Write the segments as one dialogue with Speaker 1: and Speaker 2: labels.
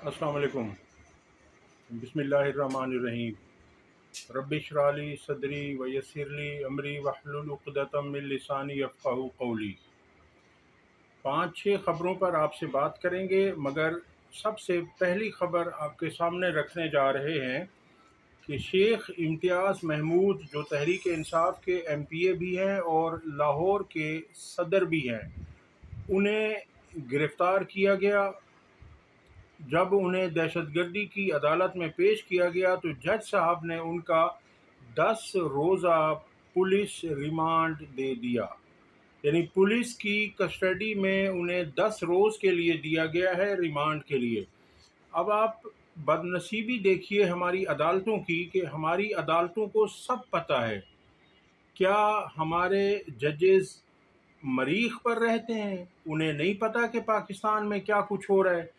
Speaker 1: अस्सलाम वालेकुम। बिस्मिल्लाहिर्रहमानिर्रहीम। रब्बि इश्रह ली सदरी व यस्सिर ली अमरी वहलुल उक़दतम मिन लिसानी यफ़क़हू क़ौली। 5-6 ख़बरों पर आपसे बात करेंगे, मगर सबसे पहली ख़बर आपके सामने रखने जा रहे हैं कि शेख इम्तियाज़ महमूद, जो तहरीक इंसाफ के MPA भी हैं और लाहौर के सदर भी हैं, उन्हें गिरफ़्तार किया गया। जब उन्हें दहशतगर्दी की अदालत में पेश किया गया तो जज साहब ने उनका 10 रोज़ा पुलिस रिमांड दे दिया, यानी पुलिस की कस्टडी में उन्हें 10 रोज़ के लिए दिया गया है रिमांड के लिए। अब आप बदनसीबी देखिए हमारी अदालतों की कि हमारी अदालतों को सब पता है। क्या हमारे जजेस मरीख पर रहते हैं? उन्हें नहीं पता कि पाकिस्तान में क्या कुछ हो रहा है,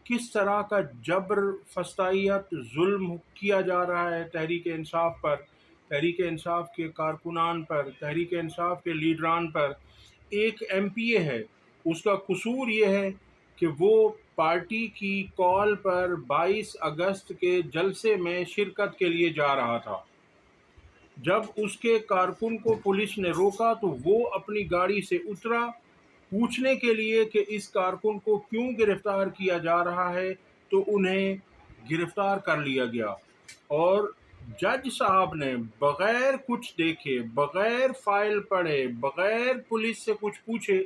Speaker 1: किस तरह का जबर, फस्तायत, जुल्म किया जा रहा है तहरीक इंसाफ पर, तहरीक इंसाफ के कारकुनान पर, तहरीक इंसाफ के लीडरान पर। एक MPA है, उसका कसूर ये है कि वो पार्टी की कॉल पर 22 अगस्त के जलसे में शिरकत के लिए जा रहा था। जब उसके कारकुन को पुलिस ने रोका तो वो अपनी गाड़ी से उतरा पूछने के लिए कि इस कारकुन को क्यों गिरफ्तार किया जा रहा है, तो उन्हें गिरफ्तार कर लिया गया। और जज साहब ने बग़ैर कुछ देखे, बग़ैर फाइल पढ़े, बग़ैर पुलिस से कुछ पूछे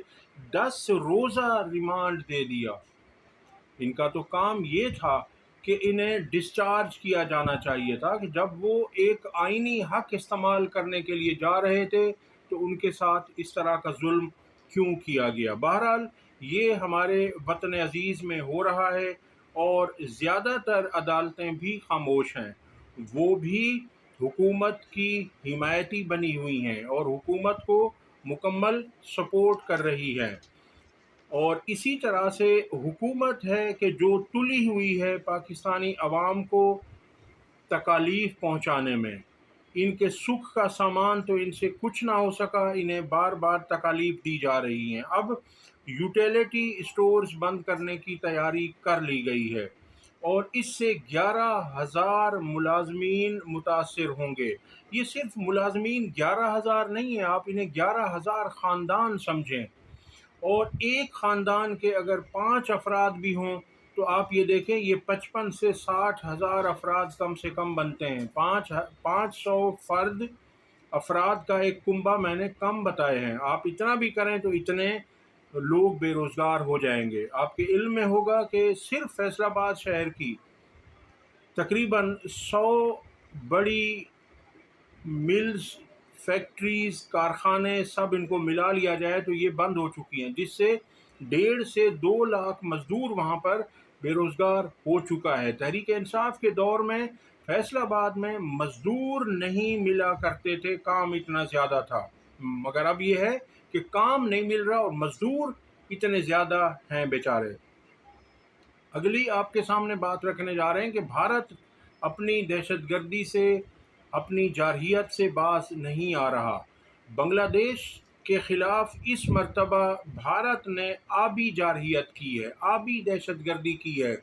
Speaker 1: 10 रोज़ा रिमांड दे दिया। इनका तो काम ये था कि इन्हें डिस्चार्ज किया जाना चाहिए था कि जब वो एक आईनी हक इस्तेमाल करने के लिए जा रहे थे तो उनके साथ इस तरह का जुल्म क्यों किया गया। बहरहाल ये हमारे वतन अजीज़ में हो रहा है और ज़्यादातर अदालतें भी खामोश हैं। वो भी हुकूमत की हिमायती बनी हुई हैं और हुकूमत को मुकम्मल सपोर्ट कर रही हैं। और इसी तरह से हुकूमत है कि जो तुली हुई है पाकिस्तानी अवाम को तकालीफ पहुंचाने में। इनके सुख का सामान तो इनसे कुछ ना हो सका, इन्हें बार बार तकालीफ दी जा रही हैं। अब यूटिलिटी स्टोर्स बंद करने की तैयारी कर ली गई है और इससे 11,000 मुलाजमीन मुतासिर होंगे। ये सिर्फ मुलाजमीन 11,000 नहीं है, आप इन्हें 11,000 ख़ानदान समझें। और एक ख़ानदान के अगर 5 अफराद भी हों तो आप ये देखें, ये 55 से 60,000 अफराद कम से कम बनते हैं। 500 फ़र्द अफराद का एक कुंबा मैंने कम बताए हैं। आप इतना भी करें तो इतने लोग बेरोज़गार हो जाएंगे। आपके इल्म में होगा कि सिर्फ फैसलाबाद शहर की तकरीबन 100 बड़ी मिल्स, फैक्ट्रीज़, कारखाने, सब इनको मिला लिया जाए तो ये बंद हो चुकी हैं, जिससे 1.5 से 2 लाख मज़दूर वहाँ पर बेरोज़गार हो चुका है। तहरीक इंसाफ के दौर में फैसलाबाद में मज़दूर नहीं मिला करते थे, काम इतना ज़्यादा था। मगर अब ये है कि काम नहीं मिल रहा और मज़दूर इतने ज़्यादा हैं बेचारे। अगली आपके सामने बात रखने जा रहे हैं कि भारत अपनी दहशतगर्दी से, अपनी जारहियत से बाज नहीं आ रहा। बांग्लादेश के ख़िलाफ़ इस मर्तबा भारत ने आबी जारहियत की है, आबी दहशतगर्दी की है।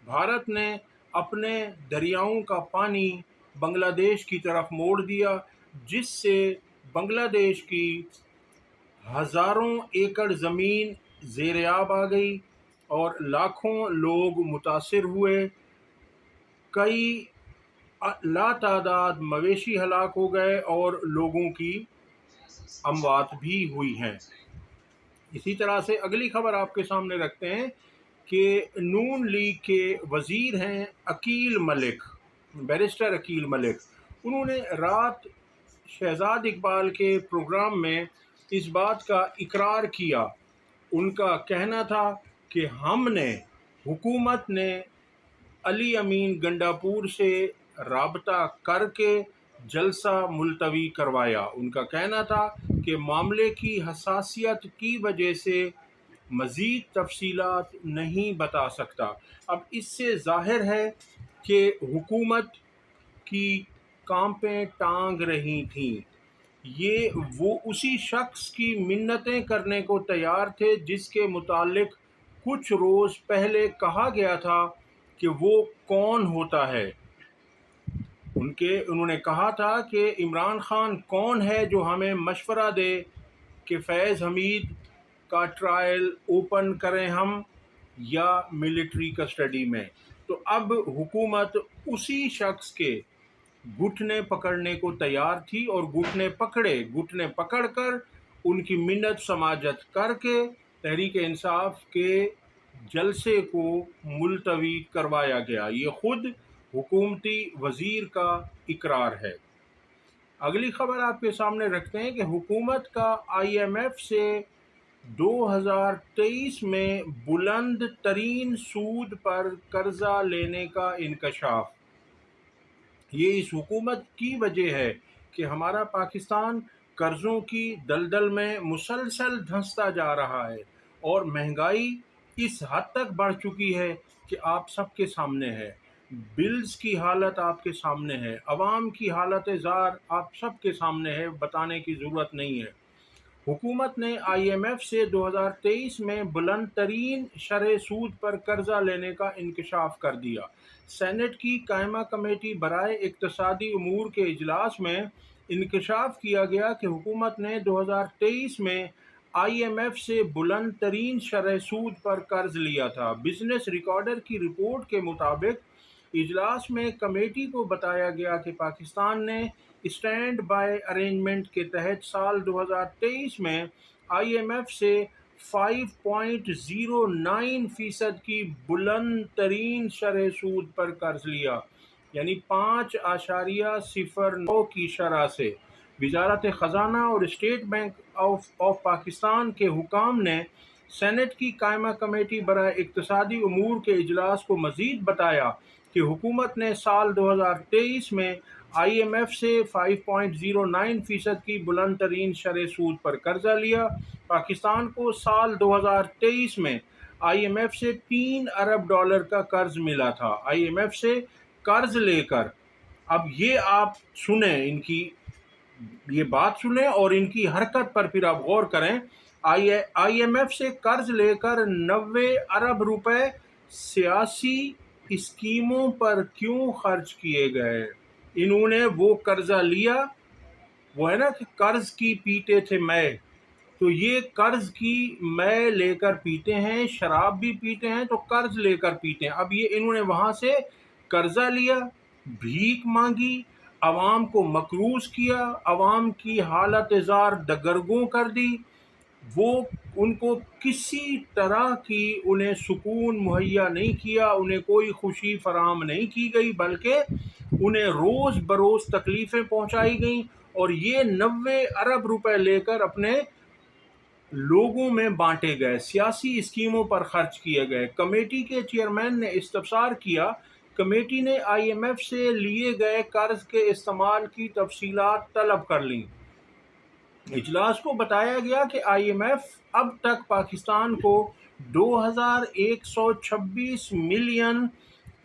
Speaker 1: भारत ने अपने दरियाओं का पानी बांग्लादेश की तरफ मोड़ दिया, जिससे बांग्लादेश की हज़ारों एकड़ ज़मीन ज़ेर-ए-आब आ गई और लाखों लोग मुतासिर हुए। कई लातादाद मवेशी हलाक हो गए और लोगों की अमवात भी हुई हैं। इसी तरह से अगली खबर आपके सामने रखते हैं कि नून लीग के वज़ीर हैं अकील मलिक, बैरिस्टर अकील मलिक। उन्होंने रात शहजाद इकबाल के प्रोग्राम में इस बात का इकरार किया। उनका कहना था कि हुकूमत ने अली अमीन गंडापुर से राबता करके जलसा मुलतवी करवाया। उनका कहना था कि मामले की हसासियत की वजह से मज़ीद तफसीलात नहीं बता सकता। अब इससे ज़ाहिर है कि हुकूमत की कांपें टांग रही थीं। ये वो उसी शख्स की मिन्नतें करने को तैयार थे जिसके मुतालिक कुछ रोज़ पहले कहा गया था کہ وہ کون ہوتا ہے۔ انہوں نے کہا تھا کہ عمران خان کون ہے جو ہمیں مشورہ دے کہ فیض حمید کا ٹرائل اوپن کریں ہم یا ملٹری کسٹڈی میں۔ تو اب حکومت اسی شخص کے گھٹنے پکڑنے کو تیار تھی اور گھٹنے پکڑ کر ان کی منت سماجت کر کے تحریک انصاف کے جلسے کو ملتوی کروایا گیا۔ یہ خود حکومتی وزیر کا اقرار ہے۔ اگلی خبر آپ کے سامنے رکھتے ہیں کہ حکومت کا IMF سے 2023 میں بلند ترین سود پر قرضہ لینے کا انکشاف۔ یہ اس حکومت کی وجہ ہے کہ ہمارا پاکستان قرضوں کی دلدل میں مسلسل دھنستا جا رہا ہے اور مہنگائی اس حد تک بڑھ چکی ہے کہ آپ سب کے سامنے ہے۔ بلز کی حالت آپ کے سامنے ہے، عوام کی حالت زار آپ سب کے سامنے ہے، بتانے کی ضرورت نہیں ہے۔ حکومت نے IMF سے 2023 میں بلند ترین شرح سود پر قرضہ لینے کا انکشاف کر دیا۔ سینٹ کی قائمہ کمیٹی برائے اقتصادی امور کے اجلاس میں انکشاف کیا گیا کہ حکومت نے 2023 میں IMF سے بلند ترین شرح سود پر قرض لیا تھا۔ بزنس ریکارڈر کی رپورٹ کے مطابق اجلاس میں کمیٹی کو بتایا گیا کہ پاکستان نے اسٹینڈ بائی ارینجمنٹ کے تحت سال 2023 میں IMF سے 5.09% کی بلند ترین شرح سود پر قرض لیا، یعنی 5.09 کی شرح سے۔ وزارت خزانہ اور اسٹیٹ بینک آف پاکستان کے حکام نے سینٹ کی قائمہ کمیٹی برائے اقتصادی امور کے اجلاس کو مزید بتایا کہ حکومت نے سال 2023 میں IMF سے 5.09% کی بلند ترین شرح سود پر قرضہ لیا۔ پاکستان کو سال 2023 میں IMF سے $3 ارب کا قرض ملا تھا۔ IMF سے قرض لے کر، اب یہ آپ سنیں، ان کی یہ بات سنیں اور ان کی حرکت پر پھر آپ غور کریں۔ IMF سے قرض لے کر 90 ارب روپے سیاسی اسکیموں پر کیوں خرچ کیے گئے؟ انہوں نے وہ قرضہ لیا، وہ ہے نا کہ قرض کی پیتے تھے میں، تو یہ قرض کی میں لے کر پیتے ہیں، شراب بھی پیتے ہیں تو قرض لے کر پیتے ہیں۔ اب یہ انہوں نے وہاں سے قرضہ لیا، بھیک مانگی، عوام کو مقروض کیا، عوام کی حالت زار دگرگوں کر دی، وہ ان کو کسی طرح کی انہیں سکون مہیا نہیں کیا، انہیں کوئی خوشی فراہم نہیں کی گئی، بلکہ انہیں روز بروز تکلیفیں پہنچائی گئیں اور یہ 90 ارب روپے لے کر اپنے لوگوں میں بانٹے گئے، سیاسی اسکیموں پر خرچ کیے گئے۔ کمیٹی کے چیئرمین نے استفسار کیا۔ کمیٹی نے IMF سے لیے گئے قرض کے استعمال کی تفصیلات طلب کر لیں۔ اجلاس کو بتایا گیا کہ IMF اب تک پاکستان کو 2126 ملین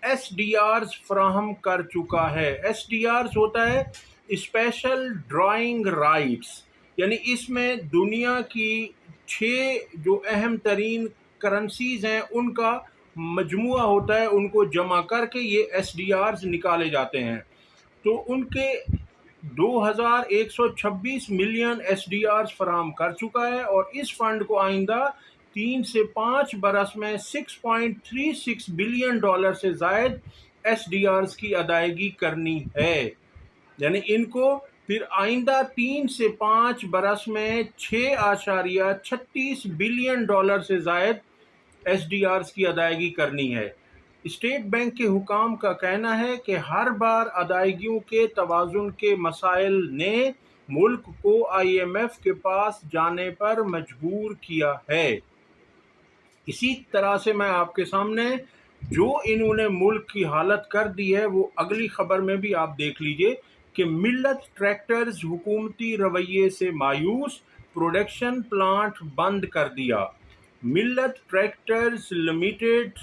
Speaker 1: SDRs فراہم کر چکا ہے۔ SDRs ہوتا ہے اسپیشل ڈرائنگ رائٹس، یعنی اس میں دنیا کی 6 جو اہم ترین کرنسیز ہیں ان کا مجموعہ ہوتا ہے، ان کو جمع کر کے یہ SDRs نکالے جاتے ہیں۔ تو ان کے 2126 ملین SDRs فراہم کر چکا ہے اور اس فنڈ کو آئندہ 3 سے 5 برس میں $6.36 بلین سے زائد SDRs کی ادائیگی کرنی ہے، یعنی ان کو پھر آئندہ 3 سے 5 برس میں $6.36 بلین سے زائد SDRs کی ادائیگی کرنی ہے۔ اسٹیٹ بینک کے حکام کا کہنا ہے کہ ہر بار ادائیگیوں کے توازن کے مسائل نے ملک کو IMF کے پاس جانے پر مجبور کیا ہے۔ اسی طرح سے میں آپ کے سامنے جو انہوں نے ملک کی حالت کر دی ہے وہ اگلی خبر میں بھی آپ دیکھ لیجئے کہ ملت ٹریکٹرز حکومتی رویے سے مایوس، پروڈکشن پلانٹ بند کر دیا۔ ملت ٹریکٹرز لمیٹڈ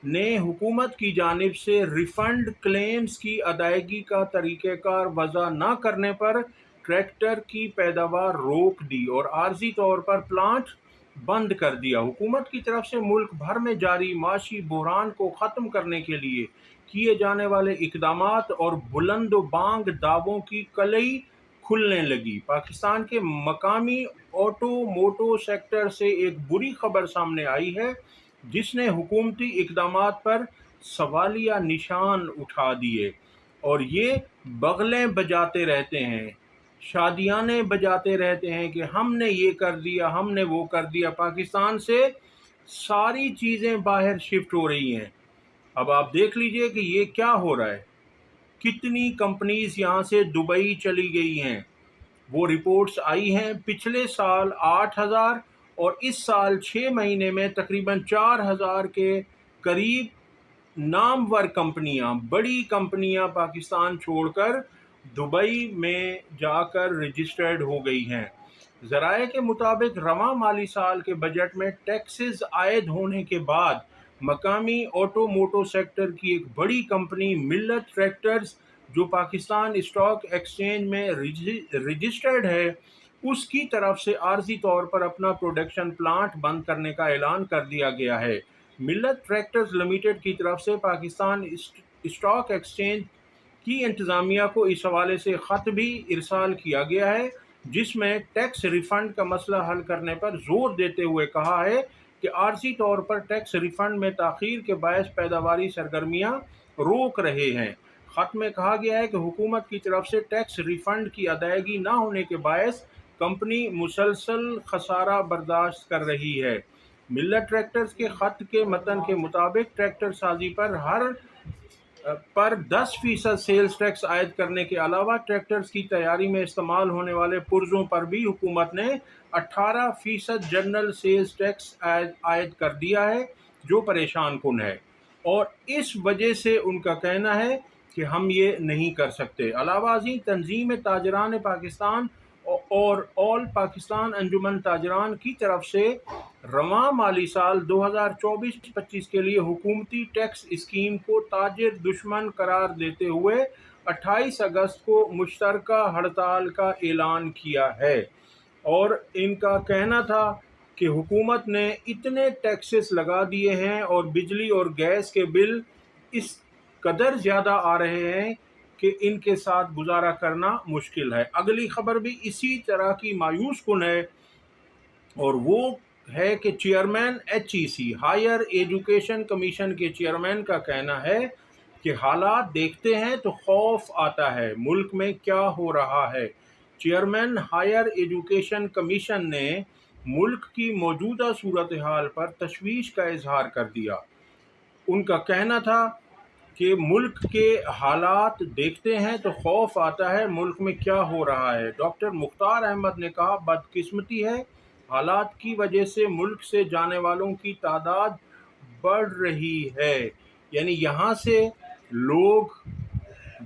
Speaker 1: نے حکومت کی جانب سے ریفنڈ کلیمز کی ادائیگی کا طریقہ کار وضع نہ کرنے پر ٹریکٹر کی پیداوار روک دی اور عارضی طور پر پلانٹ बंद कर दिया। हुकूमत की तरफ से मुल्क भर में जारी माशी बहरान को ख़त्म करने के लिए किए जाने वाले इक़दामात और बुलंद बांग दावों की कलई खुलने लगी। पाकिस्तान के मकामी ऑटो सेक्टर से एक बुरी खबर सामने आई है जिसने हुकूमती इक़दामात पर सवालिया निशान उठा दिए, और ये बगलें बजाते रहते हैं, शादियाने बजाते रहते हैं कि हमने ये कर दिया, हमने वो कर दिया। पाकिस्तान से सारी चीज़ें बाहर शिफ्ट हो रही हैं। अब आप देख लीजिए कि ये क्या हो रहा है। कितनी कंपनीज यहाँ से दुबई चली गई हैं। वो रिपोर्ट्स आई हैं पिछले साल 8,000 और इस साल 6 महीने में तकरीबन 4,000 के करीब नामवर कंपनियां, बड़ी कंपनियां पाकिस्तान छोड़कर दुबई में जाकर रजिस्टर्ड हो गई हैं। ज़राए के मुताबिक रवां माली साल के बजट में टैक्सेस आयद होने के बाद मकामी ऑटो सेक्टर की एक बड़ी कंपनी मिल्लत ट्रैक्टर्स, जो पाकिस्तान स्टॉक एक्सचेंज में रजिस्टर्ड है, उसकी तरफ से आर्जी तौर पर अपना प्रोडक्शन प्लांट बंद करने का ऐलान कर दिया गया है। मिल्लत ट्रैक्टर्स लिमिटेड की तरफ से पाकिस्तान स्टॉक एक्सचेंज की इंतज़ामिया को इस हवाले से ख़त भी इरसाल किया गया है, जिसमें टैक्स रिफ़ंड का मसला हल करने पर ज़ोर देते हुए कहा है कि आर्जी तौर पर टैक्स रिफ़ंड में ताख़ीर के बायस पैदावारी सरगर्मियाँ रोक रहे हैं। ख़त में कहा गया है कि हुकूमत की तरफ से टैक्स रिफ़ंड की अदायगी न होने के बायस कंपनी मुसलसल खसारा बर्दाश्त कर रही है। मिल्लत ट्रैक्टर्स के ख़त के मतन के मुताबिक ट्रैक्टर साजी पर 10% सेल्स टैक्स आयद करने के अलावा ट्रैक्टर्स की तैयारी में इस्तेमाल होने वाले पुर्जों पर भी हुकूमत ने 18% जनरल सेल्स टैक्स आयद कर दिया है, जो परेशान कुन है, और इस वजह से उनका कहना है कि हम ये नहीं कर सकते। अलावाज़ी तंजीम ताजरान पाकिस्तान और ऑल पाकिस्तान अंजुमन ताजरान की तरफ से रवां माली साल 2024-25 के लिए हुकूमती टैक्स स्कीम को ताजिर दुश्मन करार देते हुए 28 अगस्त को मुश्तरका हड़ताल का ऐलान किया है। और इनका कहना था कि हुकूमत ने इतने टैक्सेस लगा दिए हैं और बिजली और गैस के बिल इस कदर ज़्यादा आ रहे हैं कि इनके साथ गुजारा करना मुश्किल है। अगली खबर भी इसी तरह की मायूस कुन है, और वो है कि chairman HEC higher education commission के चेयरमैन का कहना है कि हालात देखते हैं तो खौफ आता है, मुल्क में क्या हो रहा है। चेयरमैन हायर एजुकेशन कमीशन ने मुल्क की मौजूदा सूरत हाल पर तशवीश का इजहार कर दिया। उनका कहना था कि मुल्क के हालात देखते हैं तो खौफ आता है, मुल्क में क्या हो रहा है। डॉक्टर मुख्तार अहमद ने कहा, बदकिस्मती है, हालात की वजह से मुल्क से जाने वालों की तादाद बढ़ रही है। यानी यहाँ से लोग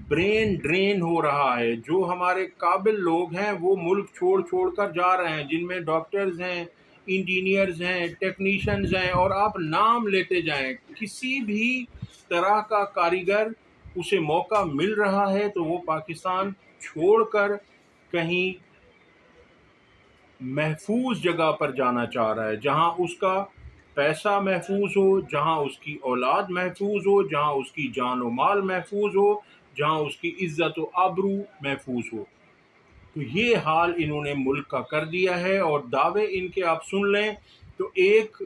Speaker 1: ब्रेन ड्रेन हो रहा है। जो हमारे काबिल लोग हैं वो मुल्क छोड़ कर जा रहे हैं, जिनमें डॉक्टर्स हैं, इंजीनियर्स हैं, टेक्नीशियंस हैं, और आप नाम लेते जाएं। किसी भी तरह का कारीगर उसे मौका मिल रहा है तो वो पाकिस्तान छोड़कर कहीं महफूज जगह पर जाना चाह रहा है, जहां उसका पैसा महफूज हो, जहां उसकी औलाद महफूज हो, जहां उसकी जान व माल महफूज हो, जहां उसकी इज्जत व आबरू महफूज हो। तो ये हाल इन्होंने मुल्क का कर दिया है। और दावे इनके आप सुन लें तो एक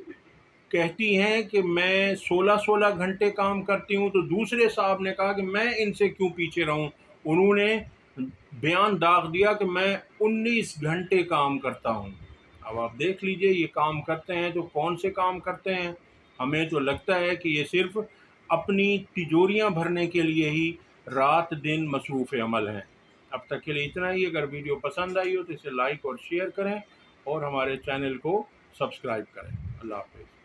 Speaker 1: कहती हैं कि मैं 16-16 घंटे काम करती हूँ, तो दूसरे साहब ने कहा कि मैं इनसे क्यों पीछे रहूँ। उन्होंने बयान दाग दिया कि मैं 19 घंटे काम करता हूँ। अब आप देख लीजिए ये काम करते हैं तो कौन से काम करते हैं। हमें तो लगता है कि ये सिर्फ अपनी तिजोरियाँ भरने के लिए ही रात दिन मसरूफ़ अमल हैं। अब तक के लिए इतना ही। अगर वीडियो पसंद आई हो तो इसे लाइक और शेयर करें और हमारे चैनल को सब्सक्राइब करें। अल्लाह हाफ़िज़।